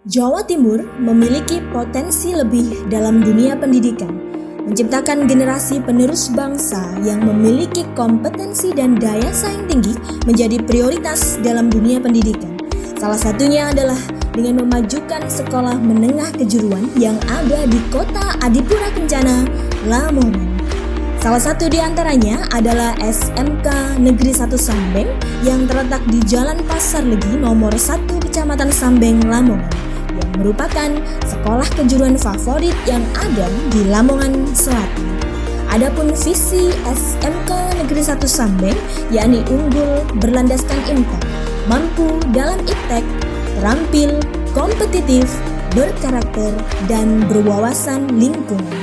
Jawa Timur memiliki potensi lebih dalam dunia pendidikan, menciptakan generasi penerus bangsa yang memiliki kompetensi dan daya saing tinggi menjadi prioritas dalam dunia pendidikan. Salah satunya adalah dengan memajukan sekolah menengah kejuruan yang ada di Kota Adipura Kencana, Lamongan. Salah satu di antaranya adalah SMK Negeri 1 Sambeng yang terletak di Jalan Pasar Legi nomor 1 Kecamatan Sambeng, Lamongan, yang merupakan sekolah kejuruan favorit yang ada di Lamongan Selatan. Adapun visi SMK Negeri 1 Sambeng yakni unggul berlandaskan IMTEK, mampu dalam iptek, terampil, kompetitif, berkarakter, dan berwawasan lingkungan.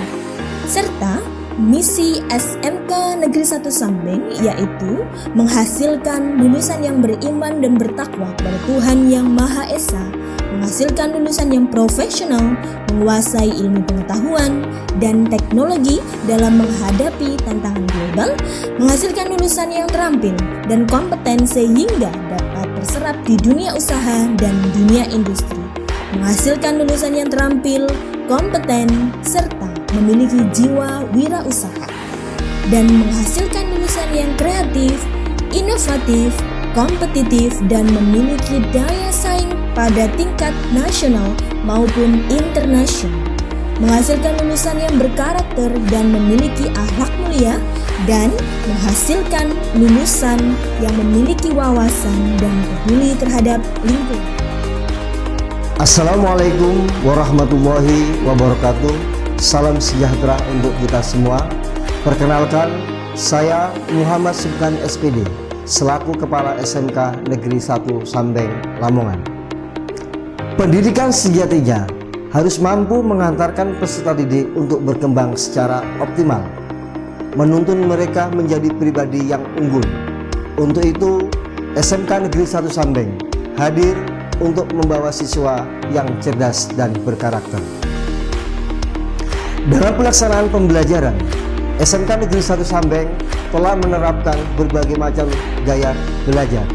Serta misi SMK Negeri 1 Sambeng yaitu menghasilkan lulusan yang beriman dan bertakwa kepada Tuhan Yang Maha Esa, menghasilkan lulusan yang profesional, menguasai ilmu pengetahuan dan teknologi dalam menghadapi tantangan global, menghasilkan lulusan yang terampil dan kompeten sehingga dapat terserap di dunia usaha dan dunia industri, menghasilkan lulusan yang terampil, kompeten, serta memiliki jiwa wirausaha, dan menghasilkan lulusan yang kreatif, inovatif, kompetitif, dan memiliki daya saing pada tingkat nasional maupun internasional, menghasilkan lulusan yang berkarakter dan memiliki akhlak mulia, dan menghasilkan lulusan yang memiliki wawasan dan peduli terhadap lingkungan. Assalamualaikum warahmatullahi wabarakatuh. Salam sejahtera untuk kita semua. Perkenalkan, saya Muhammad Subkan SPD, selaku Kepala SMK Negeri 1 Sambeng, Lamongan. Pendidikan sejatinya harus mampu mengantarkan peserta didik untuk berkembang secara optimal, menuntun mereka menjadi pribadi yang unggul. Untuk itu, SMK Negeri 1 Sambeng hadir untuk membawa siswa yang cerdas dan berkarakter. Dalam pelaksanaan pembelajaran, SMK Negeri 1 Sambeng telah menerapkan berbagai macam gaya belajar.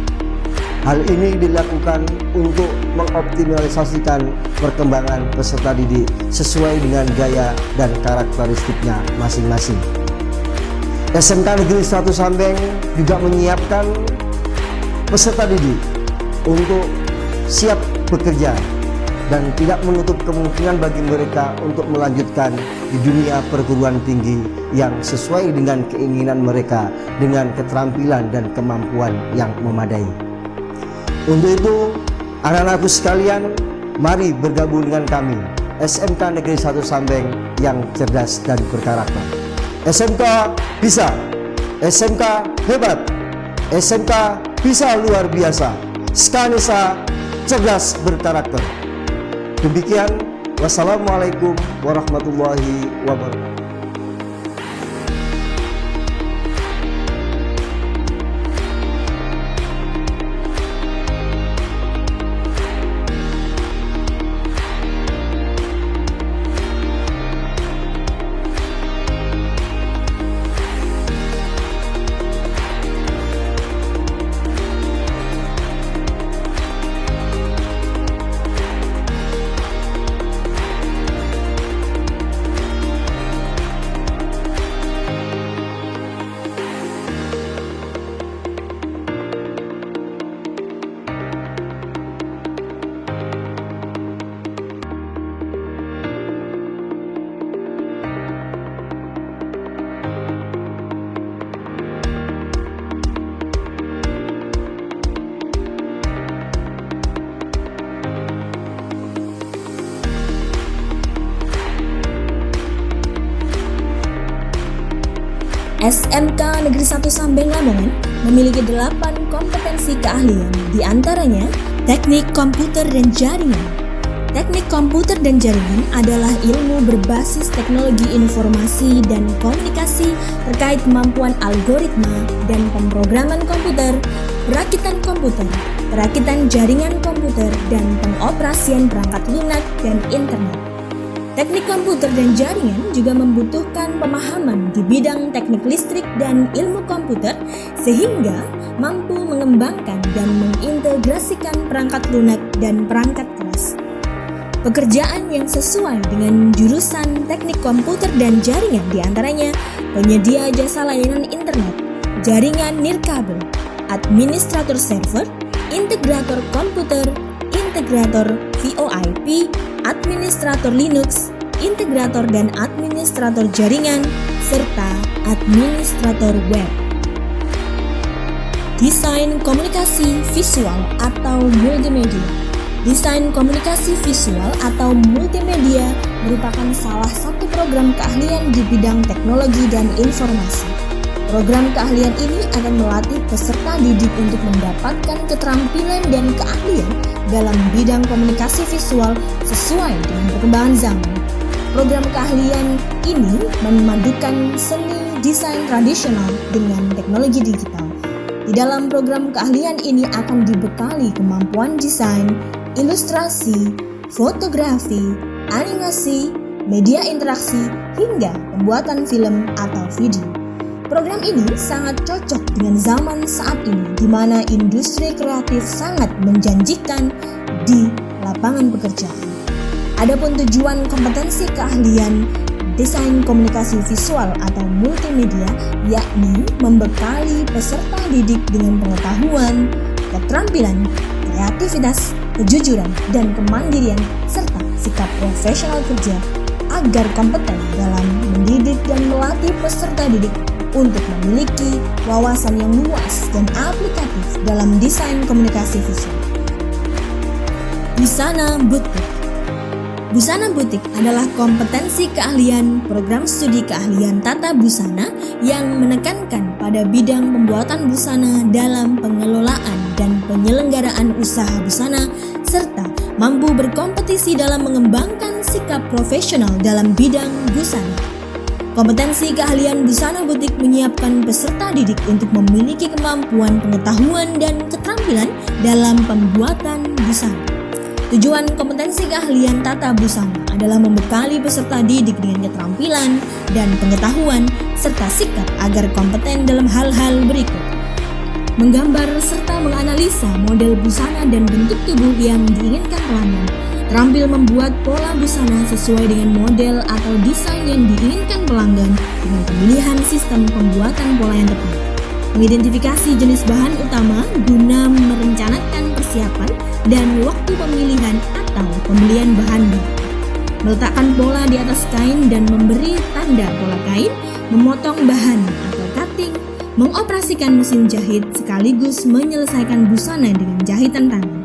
Hal ini dilakukan untuk mengoptimalisasikan perkembangan peserta didik sesuai dengan gaya dan karakteristiknya masing-masing. SMK Negeri 1 Sambeng juga menyiapkan peserta didik untuk siap bekerja dan tidak menutup kemungkinan bagi mereka untuk melanjutkan di dunia perguruan tinggi yang sesuai dengan keinginan mereka dengan keterampilan dan kemampuan yang memadai. Untuk itu, anak-anakku sekalian, mari bergabung dengan kami, SMK Negeri 1 Sambeng yang cerdas dan berkarakter. SMK bisa, SMK hebat, SMK bisa luar biasa, SKANISA cerdas berkarakter. Demikian, wassalamualaikum warahmatullahi wabarakatuh. SMK Negeri 1 Sambeng Lamongan memiliki 8 kompetensi keahlian, di antaranya teknik komputer dan jaringan. Teknik komputer dan jaringan adalah ilmu berbasis teknologi informasi dan komunikasi terkait kemampuan algoritma dan pemrograman komputer, perakitan jaringan komputer, dan pengoperasian perangkat lunak dan internet. Teknik komputer dan jaringan juga membutuhkan pemahaman di bidang teknik listrik dan ilmu komputer sehingga mampu mengembangkan dan mengintegrasikan perangkat lunak dan perangkat keras. Pekerjaan yang sesuai dengan jurusan teknik komputer dan jaringan diantaranya penyedia jasa layanan internet, jaringan nirkabel, administrator server, integrator komputer, integrator VoIP, administrator Linux, integrator dan administrator jaringan, serta administrator web. Desain komunikasi visual atau multimedia. Desain komunikasi visual atau multimedia merupakan salah satu program keahlian di bidang teknologi dan informasi. Program keahlian ini akan melatih peserta didik untuk mendapatkan keterampilan dan keahlian dalam bidang komunikasi visual sesuai dengan perkembangan zaman. Program keahlian ini memadukan seni desain tradisional dengan teknologi digital. Di dalam program keahlian ini akan dibekali kemampuan desain, ilustrasi, fotografi, animasi, media interaksi, hingga pembuatan film atau video. Program ini sangat cocok dengan zaman saat ini di mana industri kreatif sangat menjanjikan di lapangan pekerjaan. Adapun tujuan kompetensi keahlian desain komunikasi visual atau multimedia yakni membekali peserta didik dengan pengetahuan, keterampilan, kreativitas, kejujuran, dan kemandirian serta sikap profesional kerja agar kompeten dalam mendidik dan melatih peserta didik untuk memiliki wawasan yang luas dan aplikatif dalam desain komunikasi visual. Busana Butik. Busana butik adalah kompetensi keahlian program studi keahlian tata busana yang menekankan pada bidang pembuatan busana dalam pengelolaan dan penyelenggaraan usaha busana serta mampu berkompetisi dalam mengembangkan sikap profesional dalam bidang busana. Kompetensi keahlian busana butik menyiapkan peserta didik untuk memiliki kemampuan pengetahuan dan keterampilan dalam pembuatan busana. Tujuan kompetensi keahlian tata busana adalah membekali peserta didik dengan keterampilan dan pengetahuan serta sikap agar kompeten dalam hal-hal berikut. Menggambar serta menganalisa model busana dan bentuk tubuh yang diinginkan pelanggan, terampil membuat pola busana sesuai dengan model atau desain yang diinginkan pelanggan dengan pemilihan sistem pembuatan pola yang tepat. Mengidentifikasi jenis bahan utama guna merencanakan persiapan dan waktu pemilihan atau pembelian bahan baku. Meletakkan pola di atas kain dan memberi tanda pola kain, memotong bahan atau cutting, mengoperasikan mesin jahit sekaligus menyelesaikan busana dengan jahitan tangan,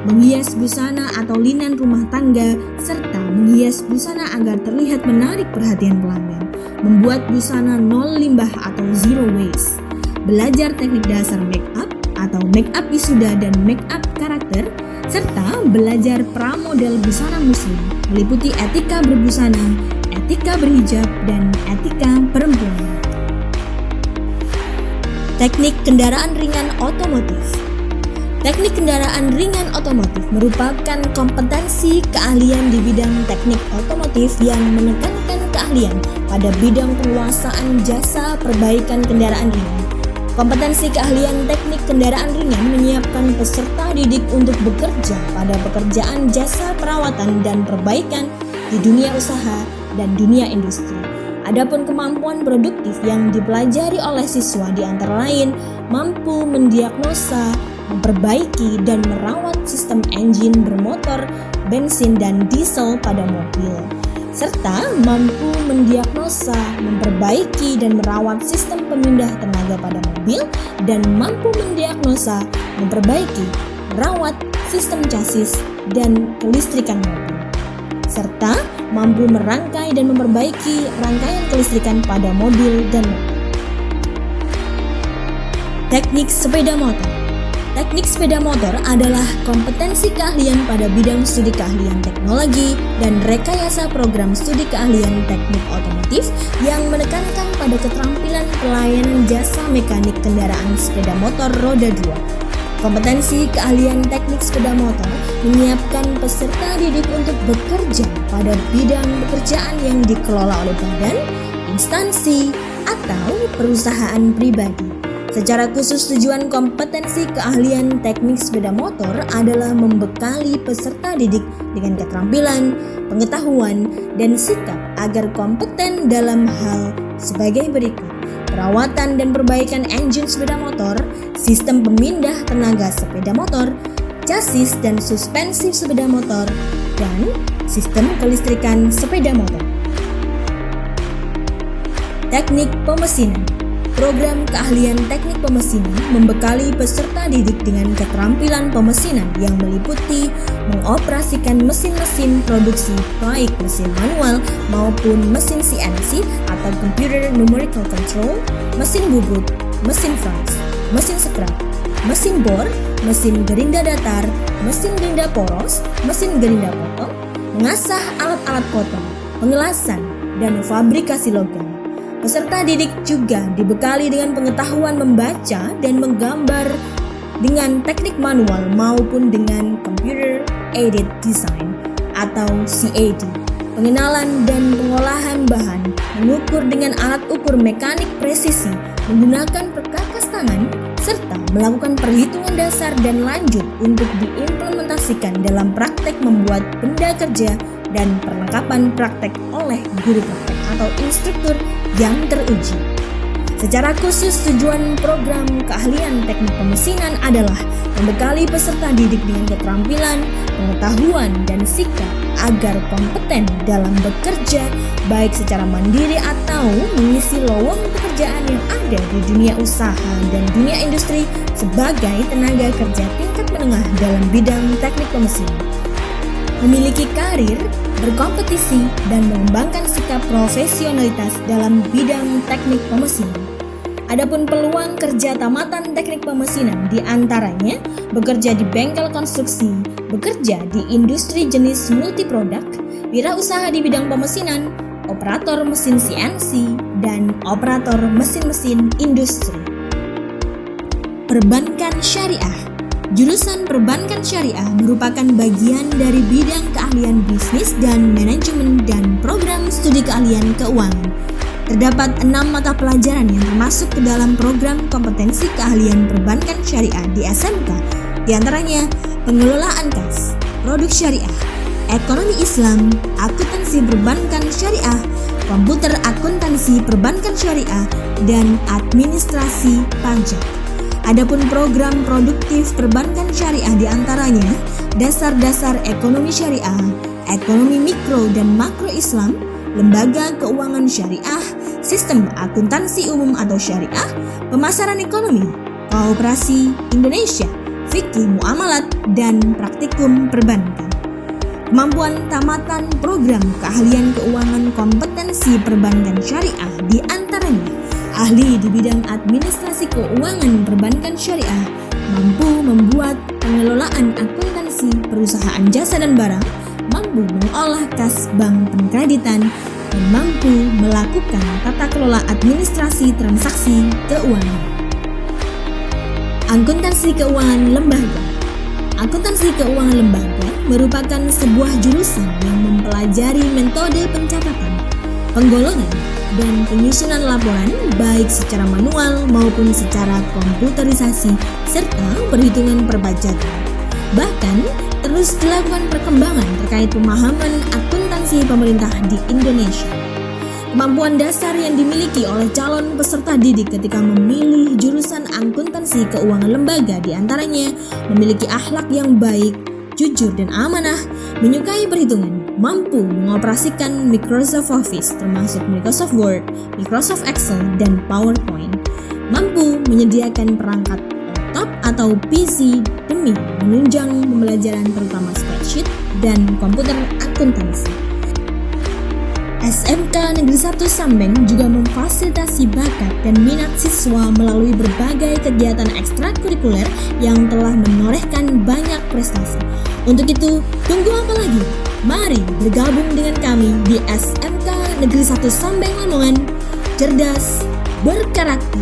menghias busana atau linen rumah tangga, serta menghias busana agar terlihat menarik perhatian pelanggan, membuat busana nol limbah atau zero waste, belajar teknik dasar make up atau make up wisuda dan make up karakter, serta belajar pramodel busana muslim, meliputi etika berbusana, etika berhijab, dan etika perempuan. Teknik kendaraan ringan otomotif. Teknik kendaraan ringan otomotif merupakan kompetensi keahlian di bidang teknik otomotif yang menekankan keahlian pada bidang penguasaan jasa perbaikan kendaraan ini. Kompetensi keahlian teknik kendaraan ringan menyiapkan peserta didik untuk bekerja pada pekerjaan jasa perawatan dan perbaikan di dunia usaha dan dunia industri. Adapun kemampuan produktif yang dipelajari oleh siswa di antara lain mampu mendiagnosa, memperbaiki dan merawat sistem engine bermotor, bensin dan diesel pada mobil, serta mampu mendiagnosa, memperbaiki dan merawat sistem pemindah tenaga pada mobil dan mampu mendiagnosa, memperbaiki, merawat sistem chassis dan kelistrikan mobil, serta mampu merangkai dan memperbaiki rangkaian kelistrikan pada mobil dan motor. Teknik sepeda motor. Teknik sepeda motor adalah kompetensi keahlian pada bidang studi keahlian teknologi dan rekayasa program studi keahlian teknik otomotif yang menekankan pada keterampilan pelayanan jasa mekanik kendaraan sepeda motor roda 2. Kompetensi keahlian teknik sepeda motor menyiapkan peserta didik untuk bekerja pada bidang pekerjaan yang dikelola oleh badan, instansi, atau perusahaan pribadi. Secara khusus tujuan kompetensi keahlian teknik sepeda motor adalah membekali peserta didik dengan keterampilan, pengetahuan, dan sikap agar kompeten dalam hal sebagai berikut: perawatan dan perbaikan engine sepeda motor, sistem pemindah tenaga sepeda motor, chassis dan suspensi sepeda motor, dan sistem kelistrikan sepeda motor. Teknik pemesinan. Program keahlian teknik pemesinan membekali peserta didik dengan keterampilan pemesinan yang meliputi mengoperasikan mesin-mesin produksi baik mesin manual maupun mesin CNC atau Computer Numerical Control, mesin bubut, mesin franz, mesin scrap, mesin bor, mesin gerinda datar, mesin gerinda poros, mesin gerinda potong, mengasah alat-alat potong, pengelasan, dan fabrikasi logam. Peserta didik juga dibekali dengan pengetahuan membaca dan menggambar dengan teknik manual maupun dengan Computer Aided Design atau CAD, pengenalan dan pengolahan bahan, mengukur dengan alat ukur mekanik presisi, menggunakan perkakas tangan, serta melakukan perhitungan dasar dan lanjut untuk diimplementasikan dalam praktek membuat benda kerja dan perlengkapan praktek oleh guru praktek atau instruktur yang teruji. Secara khusus tujuan program keahlian teknik pemesinan adalah membekali peserta didik dengan keterampilan, pengetahuan, dan sikap agar kompeten dalam bekerja baik secara mandiri atau mengisi lowongan pekerjaan yang ada di dunia usaha dan dunia industri sebagai tenaga kerja tingkat menengah dalam bidang teknik pemesinan. Memiliki karir, berkompetisi, dan mengembangkan sikap profesionalitas dalam bidang teknik pemesinan. Adapun peluang kerja tamatan teknik pemesinan diantaranya bekerja di bengkel konstruksi, bekerja di industri jenis multiproduk, wirausaha di bidang pemesinan, operator mesin CNC, dan operator mesin-mesin industri. Perbankan syariah. Jurusan Perbankan Syariah merupakan bagian dari bidang keahlian bisnis dan manajemen dan program studi keahlian keuangan. Terdapat 6 mata pelajaran yang termasuk ke dalam program kompetensi keahlian perbankan syariah di SMK, di antaranya pengelolaan kas, produk syariah, ekonomi Islam, akuntansi perbankan syariah, komputer akuntansi perbankan syariah, dan administrasi pajak. Adapun program produktif perbankan syariah diantaranya dasar-dasar ekonomi syariah, ekonomi mikro dan makro Islam, lembaga keuangan syariah, sistem akuntansi umum atau syariah, pemasaran ekonomi, kooperasi Indonesia, fikih muamalat, dan praktikum perbankan. Kemampuan tamatan program keahlian keuangan kompetensi perbankan syariah diantaranya ahli di bidang administrasi keuangan perbankan syariah, mampu membuat pengelolaan akuntansi perusahaan jasa dan barang, mampu mengolah kas bank pengkreditan, dan mampu melakukan tata kelola administrasi transaksi keuangan. Akuntansi keuangan lembaga. Akuntansi keuangan lembaga merupakan sebuah jurusan yang mempelajari metode pencatatan, penggolongan, dan penyusunan laporan baik secara manual maupun secara komputerisasi serta perhitungan perpajakan. Bahkan terus dilakukan perkembangan terkait pemahaman akuntansi pemerintah di Indonesia. Kemampuan dasar yang dimiliki oleh calon peserta didik ketika memilih jurusan akuntansi keuangan lembaga diantaranya memiliki akhlak yang baik, jujur dan amanah, menyukai perhitungan, mampu mengoperasikan Microsoft Office termasuk Microsoft Word, Microsoft Excel, dan PowerPoint, mampu menyediakan perangkat laptop atau PC demi menunjang pembelajaran terutama spreadsheet dan komputer akuntansi. SMK Negeri 1 Sambeng juga memfasilitasi bakat dan minat siswa melalui berbagai kegiatan ekstrakurikuler yang telah menorehkan banyak prestasi. Untuk itu, tunggu apa lagi? Mari bergabung dengan kami di SMK Negeri 1 Sambeng Lamongan, cerdas, berkarakter,